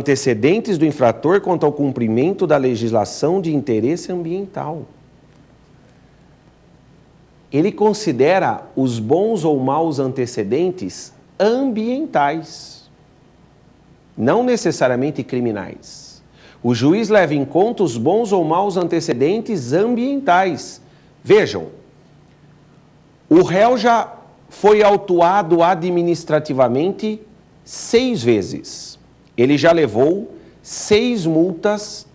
antecedentes do infrator quanto ao cumprimento da legislação de interesse ambiental. Ele considera os bons ou maus antecedentes ambientais, não necessariamente criminais. O juiz leva em conta os bons ou maus antecedentes ambientais. Vejam, o réu já foi autuado administrativamente 6 vezes. Ele já levou 6 multas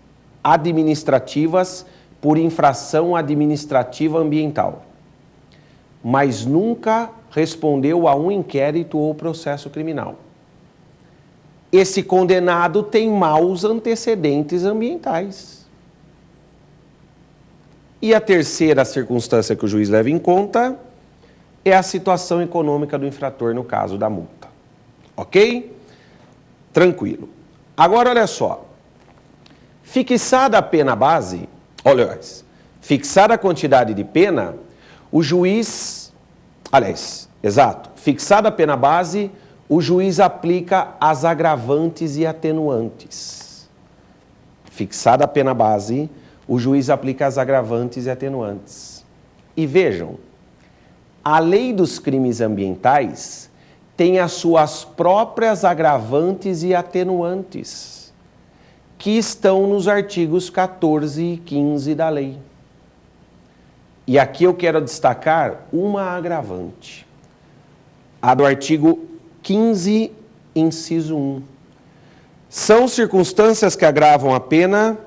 administrativas por infração administrativa ambiental, mas nunca respondeu a um inquérito ou processo criminal. Esse condenado tem maus antecedentes ambientais. E a terceira circunstância que o juiz leva em conta é a situação econômica do infrator no caso da multa. Ok? Tranquilo. Agora, olha só. Fixada a pena base, fixada a quantidade de pena, o juiz, fixada a pena base, o juiz aplica as agravantes e atenuantes. Fixada a pena base, o juiz aplica as agravantes e atenuantes. E vejam, a lei dos crimes ambientais tem as suas próprias agravantes e atenuantes, que estão nos artigos 14 e 15 da lei. E aqui eu quero destacar uma agravante, a do artigo 15, inciso 1. São circunstâncias que agravam a pena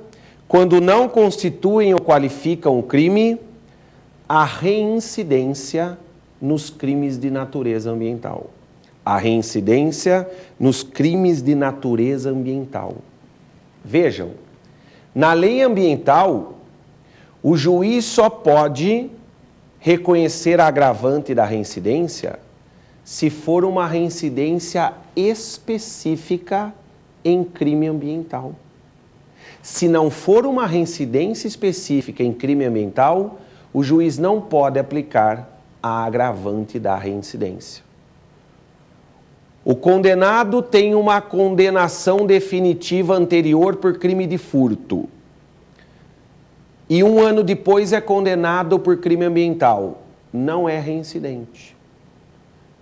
quando não constituem ou qualificam o crime a reincidência nos crimes de natureza ambiental. A reincidência nos crimes de natureza ambiental. Vejam, na lei ambiental, o juiz só pode reconhecer a agravante da reincidência se for uma reincidência específica em crime ambiental. Se não for uma reincidência específica em crime ambiental, o juiz não pode aplicar a agravante da reincidência. O condenado tem uma condenação definitiva anterior por crime de furto e 1 ano depois é condenado por crime ambiental. Não é reincidente.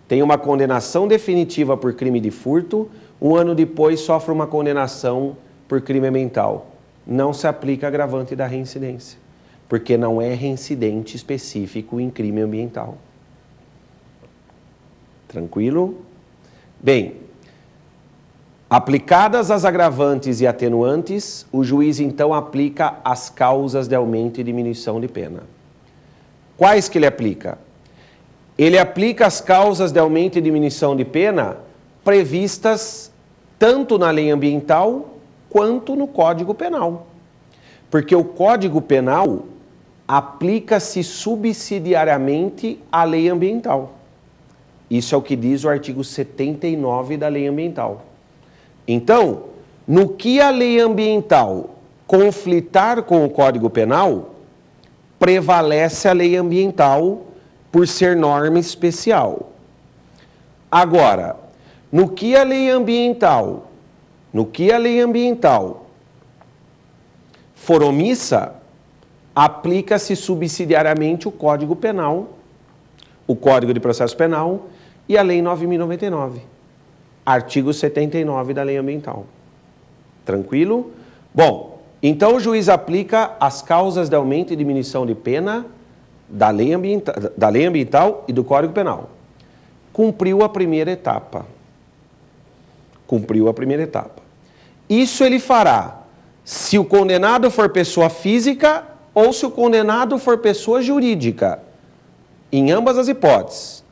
Tem uma condenação definitiva por crime de furto, 1 ano depois sofre uma condenação por crime ambiental. Não se aplica agravante da reincidência, porque não é reincidente específico em crime ambiental. Tranquilo? Bem, aplicadas as agravantes e atenuantes, o juiz então aplica as causas de aumento e diminuição de pena. Quais que ele aplica? Ele aplica as causas de aumento e diminuição de pena previstas tanto na lei ambiental quanto no Código Penal. Porque o Código Penal aplica-se subsidiariamente à lei ambiental. Isso é o que diz o artigo 79 da lei ambiental. Então, no que a lei ambiental conflitar com o Código Penal, prevalece a lei ambiental por ser norma especial. Agora, no que a lei ambiental for omissa, aplica-se subsidiariamente o Código Penal, o Código de Processo Penal e a Lei 9.099, artigo 79 da Lei Ambiental. Tranquilo? Bom, então o juiz aplica as causas de aumento e diminuição de pena da lei ambiental e do Código Penal. Cumpriu a primeira etapa. Isso ele fará se o condenado for pessoa física ou se o condenado for pessoa jurídica. Em ambas as hipóteses.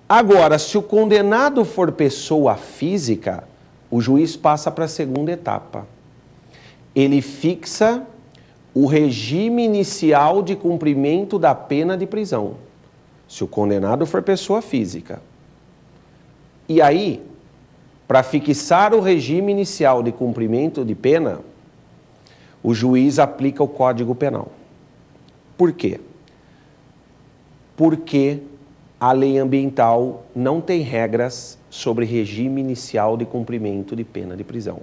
Agora, se o condenado for pessoa física, o juiz passa para a segunda etapa. Ele fixa o regime inicial de cumprimento da pena de prisão, se o condenado for pessoa física. E aí, para fixar o regime inicial de cumprimento de pena, o juiz aplica o Código Penal. Por quê? Porque a lei ambiental não tem regras sobre regime inicial de cumprimento de pena de prisão.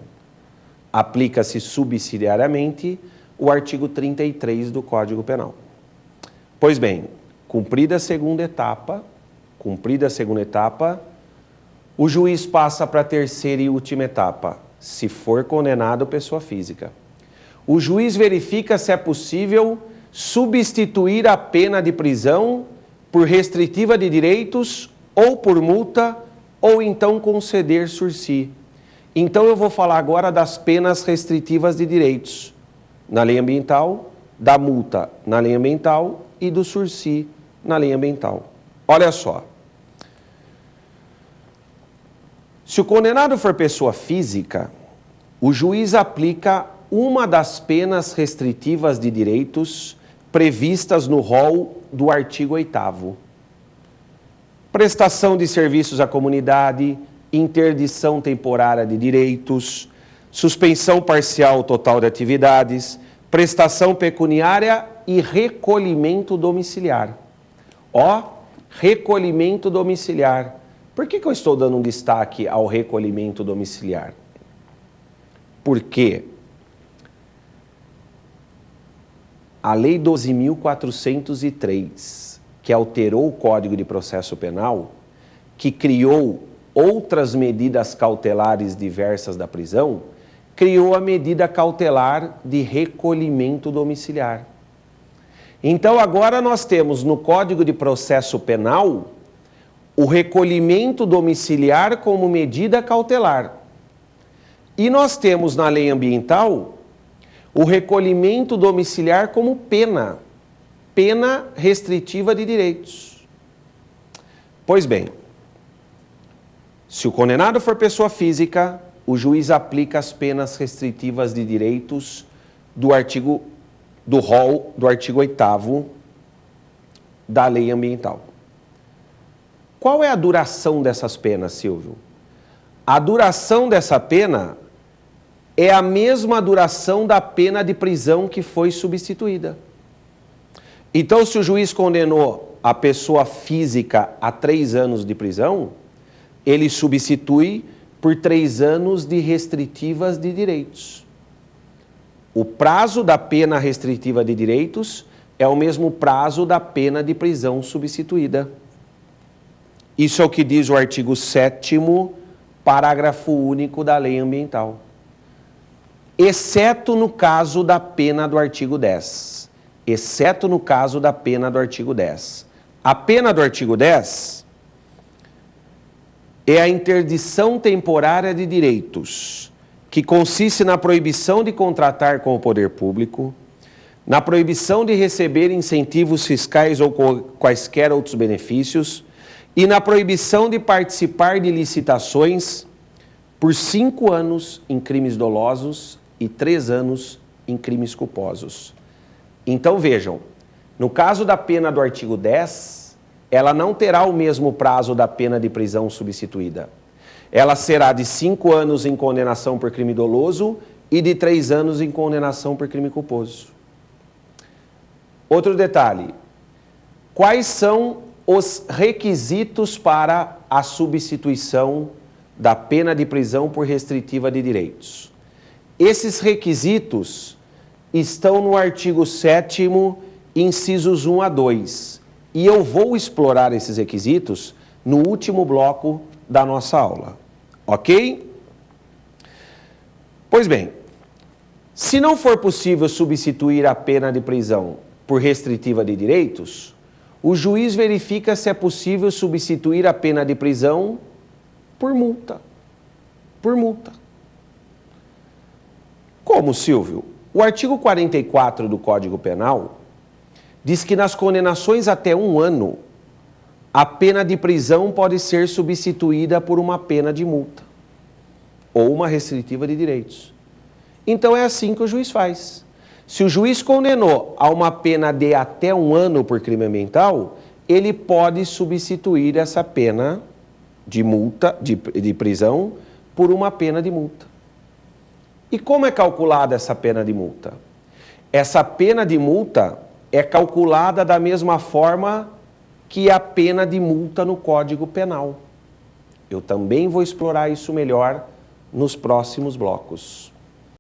aplica-se subsidiariamente o artigo 33 do Código Penal. Pois bem, cumprida a segunda etapa, o juiz passa para a terceira e última etapa, se for condenado pessoa física. O juiz verifica se é possível substituir a pena de prisão por restritiva de direitos ou por multa, ou então conceder sursi. Então eu vou falar agora das penas restritivas de direitos na lei ambiental, da multa na lei ambiental e do sursi na lei ambiental. Olha só. Se o condenado for pessoa física, o juiz aplica uma das penas restritivas de direitos previstas no rol do artigo 8º. Prestação de serviços à comunidade, interdição temporária de direitos, suspensão parcial ou total de atividades, prestação pecuniária e recolhimento domiciliar. Ó, recolhimento domiciliar. Por que eu estou dando um destaque ao recolhimento domiciliar? Porque a Lei 12.403, que alterou o Código de Processo Penal, que criou outras medidas cautelares diversas da prisão, criou a medida cautelar de recolhimento domiciliar. Então agora nós temos no Código de Processo Penal o recolhimento domiciliar como medida cautelar. E nós temos na lei ambiental o recolhimento domiciliar como pena restritiva de direitos. Pois bem, se o condenado for pessoa física, o juiz aplica as penas restritivas de direitos do rol do artigo 8º da lei ambiental. Qual é a duração dessas penas, Silvio? A duração dessa pena é a mesma duração da pena de prisão que foi substituída. Então, se o juiz condenou a pessoa física a 3 anos de prisão, ele substitui por 3 anos de restritivas de direitos. O prazo da pena restritiva de direitos é o mesmo prazo da pena de prisão substituída. Isso é o que diz o artigo 7º, parágrafo único da lei ambiental. Exceto no caso da pena do artigo 10. Exceto no caso da pena do artigo 10. A pena do artigo 10 é a interdição temporária de direitos, que consiste na proibição de contratar com o poder público, na proibição de receber incentivos fiscais ou quaisquer outros benefícios e na proibição de participar de licitações por 5 anos em crimes dolosos e 3 anos em crimes culposos. Então vejam, no caso da pena do artigo 10, ela não terá o mesmo prazo da pena de prisão substituída. Ela será de 5 anos em condenação por crime doloso e de 3 anos em condenação por crime culposo. Outro detalhe, quais são os requisitos para a substituição da pena de prisão por restritiva de direitos? Esses requisitos estão no artigo 7º, incisos 1 a 2. E eu vou explorar esses requisitos no último bloco da nossa aula. Ok? Pois bem, se não for possível substituir a pena de prisão por restritiva de direitos, o juiz verifica se é possível substituir a pena de prisão por multa. Por multa. Como, Silvio? O artigo 44 do Código Penal diz que nas condenações até 1 ano, a pena de prisão pode ser substituída por uma pena de multa ou uma restritiva de direitos. Então é assim que o juiz faz. Se o juiz condenou a uma pena de até 1 ano por crime ambiental, ele pode substituir essa pena de multa, de prisão, por uma pena de multa. E como é calculada essa pena de multa? Essa pena de multa é calculada da mesma forma que a pena de multa no Código Penal. Eu também vou explorar isso melhor nos próximos blocos.